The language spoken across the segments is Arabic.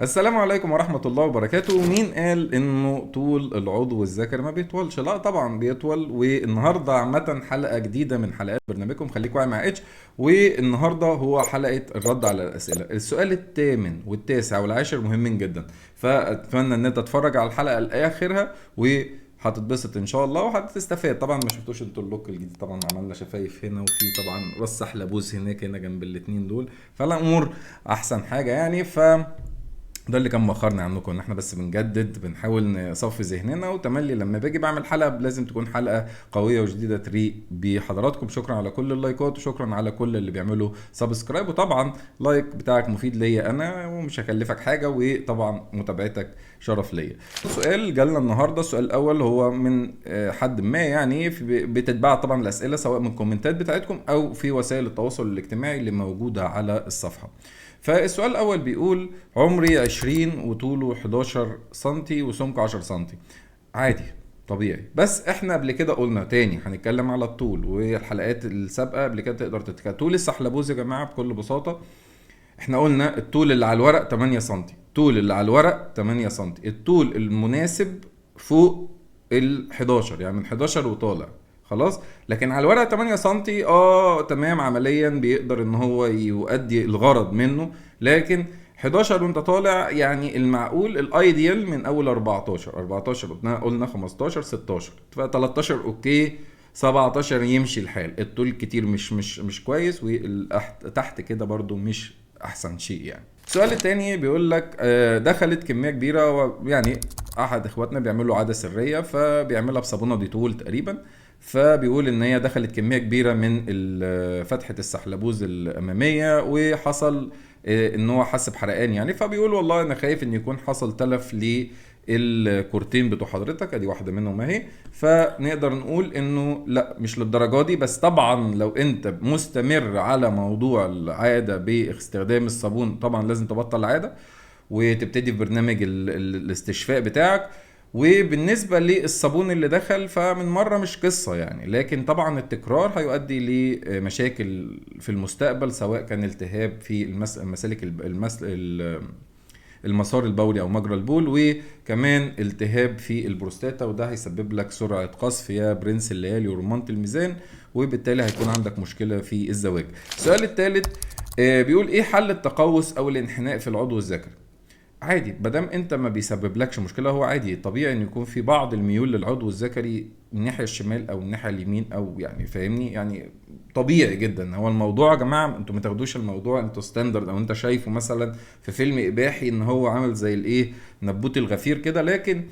السلام عليكم ورحمة الله وبركاته. مين قال انه طول العضو الذكري ما بيطولش؟ لا طبعا بيطول. والنهاردة عامة حلقة جددية من حلقات برنامجكم خليك واعي مع اتش. والنهاردة هو حلقة الرد على الأسئلة. السؤال الثامن والتاسع والعاشر مهمين جدا، فأتمنى ان انت تتفرج على الحلقة لآخرها هتتبسط ان شاء الله وهتستفاد. طبعا ما شفتوش انتوا اللوك الجديد، طبعا عملنا شفايف هنا وفي طبعا رص حلبوز هناك هنا جنب الاتنين دول، فالامور احسن حاجه يعني. ده اللي كان مأخرني عنكم، ان احنا بس بنجدد، بنحاول نصفي ذهننا، وتملي لما باجي بعمل حلقه لازم تكون حلقه قويه وجديده تليق بحضراتكم. شكرا على كل اللايكات وشكرا على كل اللي بيعملوا سبسكرايب، وطبعا لايك بتاعك مفيد ليا انا ومش هكلفك حاجه، وطبعا متابعتك شرف ليا. سؤال جالنا النهارده، السؤال الاول هو من حد ما يعني بتتباع طبعا الاسئله سواء من الكومنتات بتاعتكم او في وسائل التواصل الاجتماعي اللي موجوده على الصفحه. فالسؤال الأول بيقول: عمري 20 وطوله 11 سنتي وسمكه 10 سنتي. عادي طبيعي، بس احنا قبل كده قلنا تاني هنتكلم على الطول، والحلقات السابقة قبل كده تقدر تتكلم. طول السحلبوز يا جماعة بكل بساطة احنا قلنا الطول اللي على الورق 8 سنتي، الطول اللي على الورق 8 سنتي، الطول المناسب فوق ال 11، يعني من 11 وطالع خلاص. لكن على الورق 8 سنتي تمام، عمليا بيقدر ان هو يؤدي الغرض منه، لكن 11 وانت طالع يعني المعقول الايديال من اول 14. 14 قلنا 15 16 ف 13 اوكي، 17 يمشي الحال. الطول كتير مش كويس، وتحت كده برضو مش احسن شيء يعني. السؤال التاني بيقول لك دخلت كميه كبيره، ويعني احد اخواتنا بيعمل له عاده سريه فبيعملها بصابونه ديتول تقريبا، فبيقول ان هي دخلت كميه كبيره من فتحه السحلبوز الاماميه، وحصل ان هو حس بحرقان يعني. فبيقول والله انا خايف ان يكون حصل تلف للكورتين بتوع حضرتك، ادي واحده منهم اهي. فنقدر نقول انه لا مش للدرجه دي، بس طبعا لو انت مستمر على موضوع العاده باستخدام الصابون طبعا لازم تبطل العاده وتبتدي في برنامج الاستشفاء بتاعك. وبالنسبة للصابون اللي دخل فمن مرة مش قصة يعني، لكن طبعا التكرار هيؤدي لمشاكل في المستقبل، سواء كان التهاب في المسالك المسار البولي او مجرى البول، وكمان التهاب في البروستاتا، وده هيسبب لك سرعة قذف يا برنس الليالي ورمانة الميزان، وبالتالي هيكون عندك مشكلة في الزواج. السؤال الثالث بيقول: ايه حل التقوس او الانحناء في العضو الذكري؟ عادي مادام انت ما بيسببلكش مشكله، هو عادي طبيعي ان يكون في بعض الميول للعضو الذكري الناحيه الشمال او الناحيه اليمين، او يعني فاهمني يعني طبيعي جدا. هو الموضوع يا جماعه انتوا ما تاخدوش الموضوع انتوا ستاندرد، او انت شايفه مثلا في فيلم اباحي ان هو عامل زي الايه، نبوت الغفير كده، لكن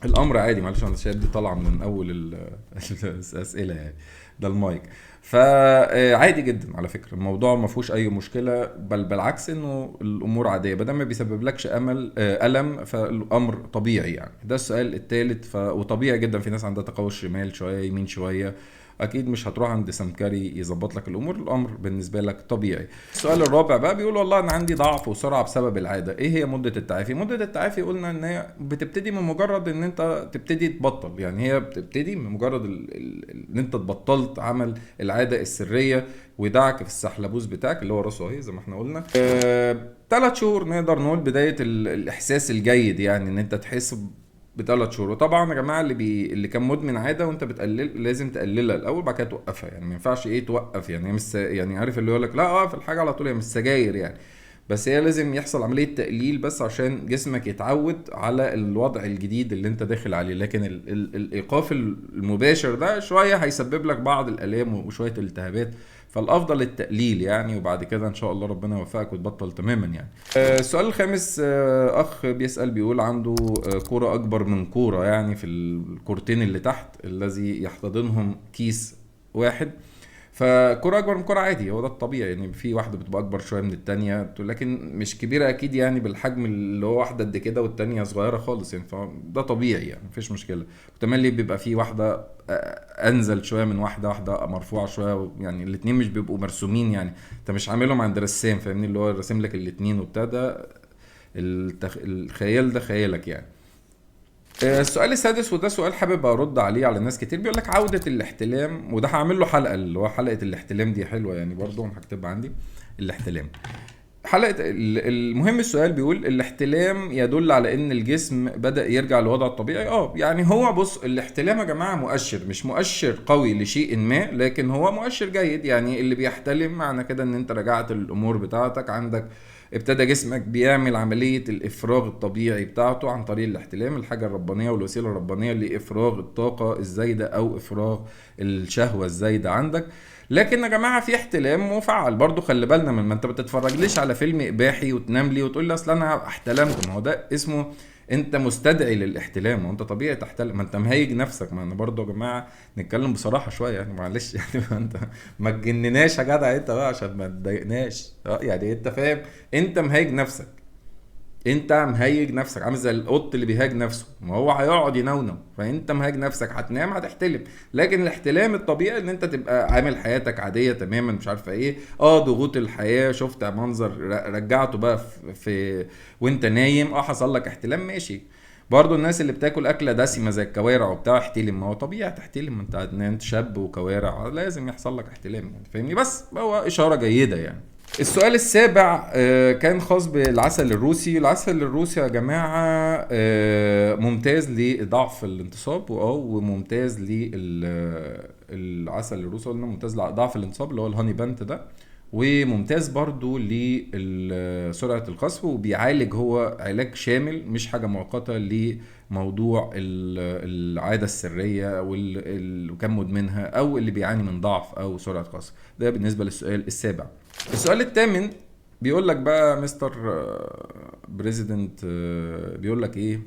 الامر عادي. معلش انا شايف دي طالعه من اول الاسئله يعني، ده المايك. فعادي جدا على فكره، الموضوع ما فيهوش اي مشكله، بل بالعكس انه الامور عاديه بدل ما بيسببلكش الم، فالامر طبيعي يعني. ده السؤال الثالث. وطبيعي جدا في ناس عندها تقوس شمال شويه يمين شويه، اكيد مش هتروح عند سمكري يظبط لك الامور، الامر بالنسبه لك طبيعي. السؤال الرابع بقى بيقول: والله انا عندي ضعف وسرعه بسبب العاده، ايه هي مده التعافي؟ مده التعافي قلنا ان هي بتبتدي من مجرد ان انت تبتدي تبطل، يعني هي بتبتدي من مجرد ان انت تبطلت عمل العاده السريه ودعك في السحلبوز بتاعك اللي هو راسه اهي زي ما احنا قلنا. 3 شهور نقدر نقول بدايه الاحساس الجيد، يعني ان انت تحس ب3 شهور. وطبعا يا جماعه اللي كان مدمن عاده وانت بتقلل لازم تقللها الاول بعد كده توقفها، يعني ما ينفعش توقف يعني. هي مش يعني عارف اللي يقول لك لا اقف الحاجه على طول، هي مش سجاير يعني، بس هي لازم يحصل عمليه تقليل بس عشان جسمك يتعود على الوضع الجديد اللي انت داخل عليه. لكن الايقاف المباشر ده شويه هيسبب لك بعض الالام وشويه التهابات، فالافضل التقليل يعني، وبعد كده ان شاء الله ربنا يوفقك وتبطل تماما يعني. السؤال الخامس، اخ بيسأل بيقول عنده كرة اكبر من كورة، يعني في الكورتين اللي تحت الذي يحتضنهم كيس واحد. فكرة اكبر من كرة عادي، هو ده الطبيعي يعني. في واحدة بتبقى اكبر شوية من التانية لكن مش كبيرة اكيد يعني بالحجم اللي هو واحدة قد كده والتانية صغيرة خالص يعني، فده طبيعي يعني مفيش مشكلة. وتملي بيبقى في واحدة انزل شوية من واحدة مرفوعة شوية، يعني الاتنين مش بيبقوا مرسومين يعني، انت مش عاملهم عند رسام فاهمني اللي هو راسم لك الاتنين وبتاع ده. الخيال ده خيالك يعني. السؤال السادس وده سؤال حابب ارد عليه على ناس كتير، بيقول لك عودة الاحتلام، وده هعمل له حلقة اللي هو حلقة الاحتلام دي حلوة يعني برضو هكتبها عندي. الاحتلام المهم السؤال بيقول الاحتلام يدل على ان الجسم بدأ يرجع لوضعه الطبيعي. يعني هو بص، الاحتلام يا جماعة مؤشر، مش مؤشر قوي لشيء ما، لكن هو مؤشر جيد. يعني اللي بيحتلم معنى كده ان انت رجعت الامور بتاعتك عندك، ابتدى جسمك بيعمل عملية الإفراغ الطبيعي بتاعته عن طريق الاحتلام، الحاجة الربانية والوسيلة الربانية لإفراغ الطاقة الزايدة أو إفراغ الشهوة الزايدة عندك. لكن يا جماعه في احتلام مفعل برضو، خلي بالنا من، ما انت بتتفرجليش على فيلم اباحي وتنام لي وتقول لي اصل انا احتلمت. ما هو ده اسمه انت مستدعي للاحتلام، وانت طبيعي تحتلم، ما انت مهيج نفسك. ما انا برضو يا جماعه نتكلم بصراحه شويه يعني، معلش يعني ما انت ما تجنناش يا جدع انت بقى عشان ما تضايقناش. يعني انت فاهم، انت مهيج نفسك، انت مهيج نفسك، عامل زي القط اللي بيهاج نفسه، ما هو هيقعد ينونو، فانت مهاج نفسك، هتنام هتحتلم. لكن الاحتلام الطبيعي ان انت تبقى عامل حياتك عاديه تماما، مش عارفه ايه، ضغوط الحياه، شفت منظر رجعته بقى وانت نايم، حصل لك احتلام، ماشي. برضو الناس اللي بتاكل اكله دسمه زي الكوارع وبتاع احتلم، ما هو طبيعي تحتلم، انت شاب وكوارع لازم يحصل لك احتلام يعني، فاهمني؟ بس هو اشاره جيده يعني. السؤال السابع كان خاص بالعسل الروسي. العسل الروسي يا جماعة ممتاز لضعف الانتصاب، وممتاز للعسل الروسي قلنا ممتاز لضعف الانتصاب اللي هو الهاني بانت ده، وممتاز برضو لسرعة الخصف، وبيعالج، هو علاج شامل مش حاجة مؤقتة لموضوع العادة السرية وكان مدمنها او اللي بيعاني من ضعف او سرعة خصف. ده بالنسبة للسؤال السابع. السؤال الثامن بيقول لك بقى مستر بريزيدنت، بيقول لك ايه؟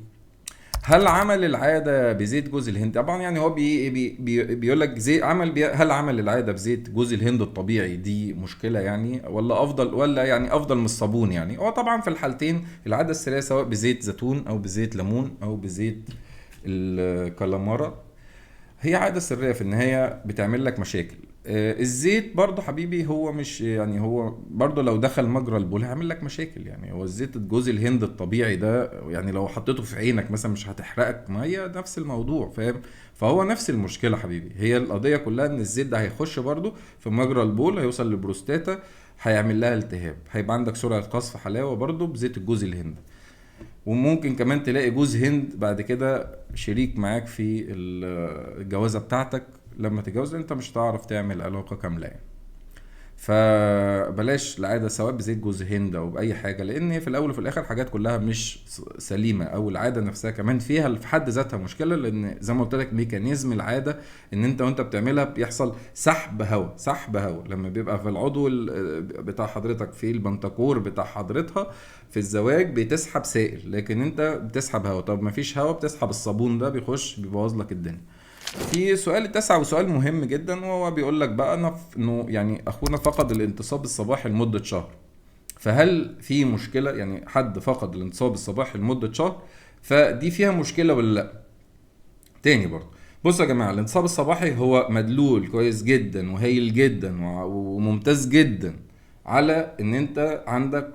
هل عمل العاده بزيت جوز الهند، طبعا يعني هو بيقول لك زي هل عمل العاده بزيت جوز الهند الطبيعي دي مشكله يعني، ولا افضل، ولا يعني افضل من الصابون يعني؟ هو طبعا في الحالتين العاده السريه سواء بزيت زيتون او بزيت ليمون او بزيت الكالامارا هي عادة سرية في النهاية بتعمل لك مشاكل. الزيت برضه حبيبي هو مش يعني، هو برضه لو دخل مجرى البول هيعمل لك مشاكل يعني. هو الزيت جوز الهند الطبيعي ده يعني لو حطيته في عينك مثلا مش هتحرقك، ما هي نفس الموضوع، فاهم؟ فهو نفس المشكلة حبيبي، هي القضية كلها ان الزيت ده هيخش برضه في مجرى البول، هيوصل للبروستاتا، هيعمل لها التهاب، هيبقى عندك سرعة قصف حلاوة برضه بزيت الجوز الهند. وممكن كمان تلاقي جوز هند بعد كده شريك معاك في الجوازة بتاعتك، لما تتجوز انت مش هتعرف تعمل علاقة كاملة يعني. فبلاش العادة سواء بزيت جوز هند او باي حاجة، لان هي في الاول وفي الاخر حاجات كلها مش سليمة، او العادة نفسها كمان فيها في حد ذاتها مشكلة، لان زي ما قلت لك ميكانيزم العادة ان وانت بتعملها بيحصل سحب هواء، سحب هواء لما بيبقى في العضو بتاع حضرتك، في البنتكور بتاع حضرتها في الزواج بتسحب سائل، لكن انت بتسحب هواء. طب ما فيش هواء، بتسحب الصابون ده بيخش بيبوظ لك الدنيا. في سؤال التاسع وسؤال مهم جدا، وهو بيقول لك بقى انه يعني اخونا فقد الانتصاب الصباحي لمده شهر، فهل في مشكله؟ يعني حد فقد الانتصاب الصباحي لمده شهر، فدي فيها مشكله ولا لا؟ تاني برضه، بصوا يا جماعه، الانتصاب الصباحي هو مدلول كويس جدا وهايل جدا وممتاز جدا على ان انت عندك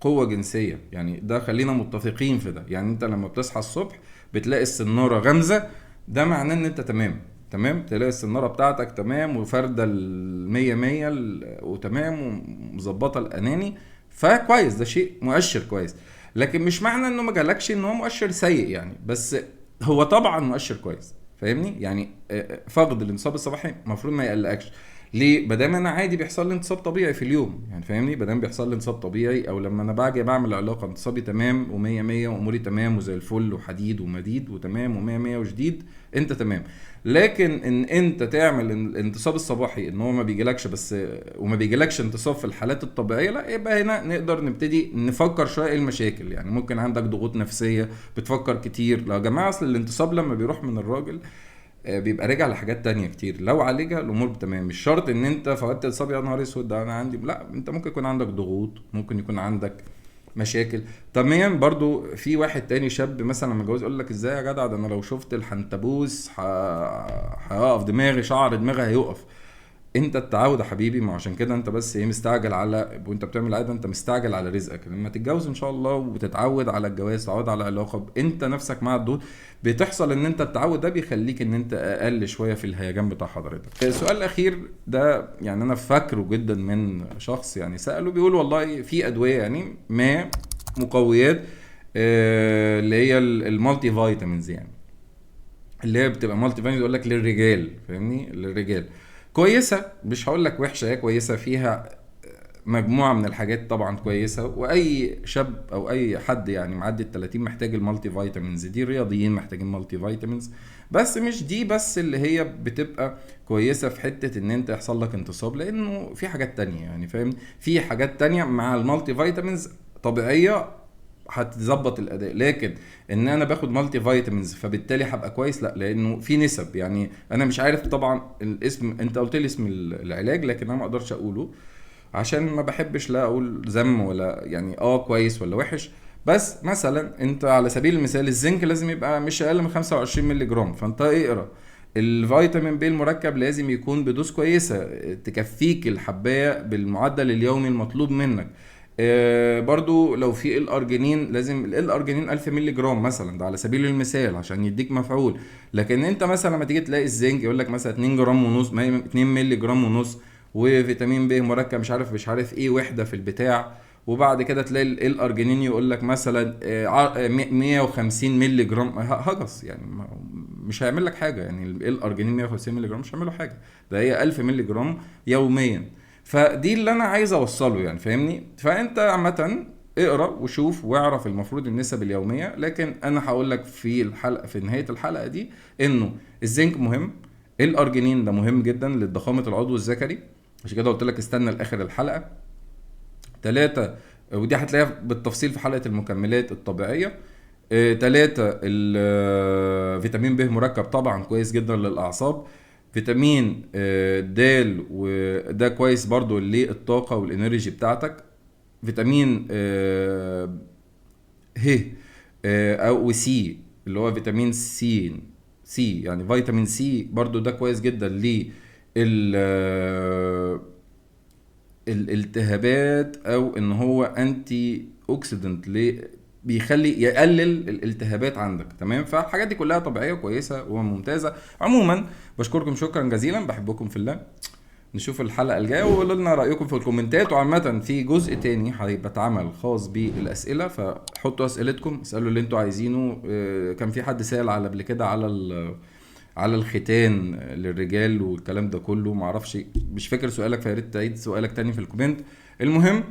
قوة جنسية يعني، ده خلينا متفقين في ده. يعني انت لما بتصحى الصبح بتلاقي السنارة غامزة، ده معناه ان انت تمام، تمام، تلاقي السنارة بتاعتك تمام وفردة المية مية وتمام ومظبطة الاناني، فكويس، ده شيء مؤشر كويس. لكن مش معنى انه ما جالكش ان هو مؤشر سيء يعني، بس هو طبعا مؤشر كويس، فاهمني يعني؟ فقد الانتصاب الصباحي المفروض ما يقلقكش. ليه؟ بدام انا عادي بيحصل لي انتصاب طبيعي في اليوم يعني، فاهمني؟ بدام بيحصل لي انتصاب طبيعي، او لما انا باجي بعمل علاقه انتصابي تمام ومية مية واموري تمام وزي الفل وحديد ومديد وتمام ومية مية وجديد، انت تمام. لكن ان انت تعمل الانتصاب الصباحي ان هو ما بيجيلكش بس، وما بيجيلكش انتصاب في الحالات الطبيعيه، لا، يبقى هنا نقدر نبتدي نفكر شويه ايه المشاكل يعني. ممكن عندك ضغوط نفسيه، بتفكر كتير. لو يا جماعه اصل الانتصاب لما بيروح من الراجل بيبقى راجع لحاجات تانية كتير، لو عالجها الامور تمام. مش شرط ان انت فقدت اصابه يا نهار اسود ده انا عندي، لا، انت ممكن يكون عندك ضغوط، ممكن يكون عندك مشاكل. تمام. برضو في واحد تاني شاب مثلا لما جوز يقول لك ازاي يا جدع، ده انا لو شفت الحنتبوس هيقف دماغي، شعر دماغي هيقف. انت التعود يا حبيبي، ما عشان كده انت بس ايه مستعجل على، وانت بتعمل عاده انت مستعجل على رزقك. لما تتجوز ان شاء الله وتتعود على الجواز، تتعود على علاقه انت نفسك مع الدود، بتحصل ان انت التعود ده بيخليك ان انت اقل شويه في الهيجان بتاع حضرتك. السؤال الاخير ده يعني انا فاكره جدا من شخص يعني ساله، بيقول والله في ادويه يعني ما مقويات اللي هي المالتي فيتامينز يعني، اللي هي بتبقى مالتي فيتامينز يقول لك للرجال، فاهمني، للرجال كويسه، مش هقول لك وحشه، هي كويسه فيها مجموعه من الحاجات طبعا كويسه، واي شاب او اي حد يعني معدي ال 30 محتاج المالتي فيتامينز دي، رياضيين محتاجين مالتي فيتامينز. بس مش دي بس اللي هي بتبقى كويسه في حته ان انت يحصل لك انتصاب، لانه في حاجات تانية يعني، فاهم، في حاجات تانية مع المالتي فيتامينز طبيعيه هتظبط الاداء. لكن ان انا باخد مالتي فيتامينز فبالتالي هبقى كويس، لا، لانه في نسب يعني. انا مش عارف طبعا الاسم، انت قلت لي اسم العلاج لكن انا ما اقدرش اقوله عشان ما بحبش لا اقول ذم ولا يعني كويس ولا وحش. بس مثلا انت على سبيل المثال الزنك لازم يبقى مش اقل من 25 مللي جرام، فانت اقرا الفيتامين بي المركب لازم يكون بدوز كويسه تكفيك الحبايه بالمعدل اليومي المطلوب منك. برضو لو في الارجينين لازم الارجينين 1000 مللي جرام مثلا، ده على سبيل المثال عشان يديك مفعول. لكن انت مثلا لما تيجي تلاقي الزنك يقول لك مثلا 2 جرام ونص، 2 مللي جرام ونص، وفيتامين ب مركب مش عارف ايه وحده في البتاع، وبعد كده تلاقي الارجينين يقول لك مثلا 150 مللي جرام، هجس يعني، مش هيعمل لك حاجه يعني. الارجينين 150 مللي جرام مش هيعملوا حاجه، ده هي 1000 مللي جرام يوميا. فدي اللي انا عايز اوصله يعني، فاهمني. فانت عامه اقرا وشوف واعرف المفروض النسب اليوميه. لكن انا هقول لك في الحلقه، في نهايه الحلقه دي، انه الزنك مهم، الارجينين ده مهم جدا لضخامه العضو الذكري، عشان كده قلت لك استنى لاخر الحلقه. ثلاثة، ودي هتلاقيها بالتفصيل في حلقه المكملات الطبيعيه. ثلاثة، فيتامين ب مركب طبعا كويس جدا للاعصاب. فيتامين د، وده كويس برضو للطاقه والانرجي بتاعتك. فيتامين ه او سي، اللي هو فيتامين سي يعني فيتامين سي برضو ده كويس جدا لل الالتهابات، او ان هو انتي اوكسيدنت، بيخلي يقلل الالتهابات عندك، تمام. فالحاجات دي كلها طبيعيه كويسه وممتازه. عموما بشكركم شكرا جزيلا، بحبكم في الله. نشوف الحلقه الجايه وقولوا لنا رايكم في الكومنتات. وعامه في جزء تاني هيبقى اتعمل خاص بالاسئله، فحطوا اسئلتكم، اسالوا اللي انتوا عايزينه. كان في حد سال على قبل كده على الختان للرجال والكلام ده كله، معرفش، مش فاكر سؤالك، فياريت تعيد سؤالك تاني في الكومنت. المهم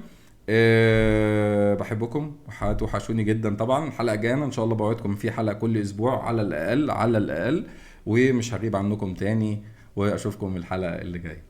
بحبكم وهتوحشوني جدا. طبعا الحلقه الجايه ان شاء الله بوعدكم في حلقه كل اسبوع على الاقل، على الاقل، ومش هغيب عنكم تاني، واشوفكم الحلقه اللي جايه.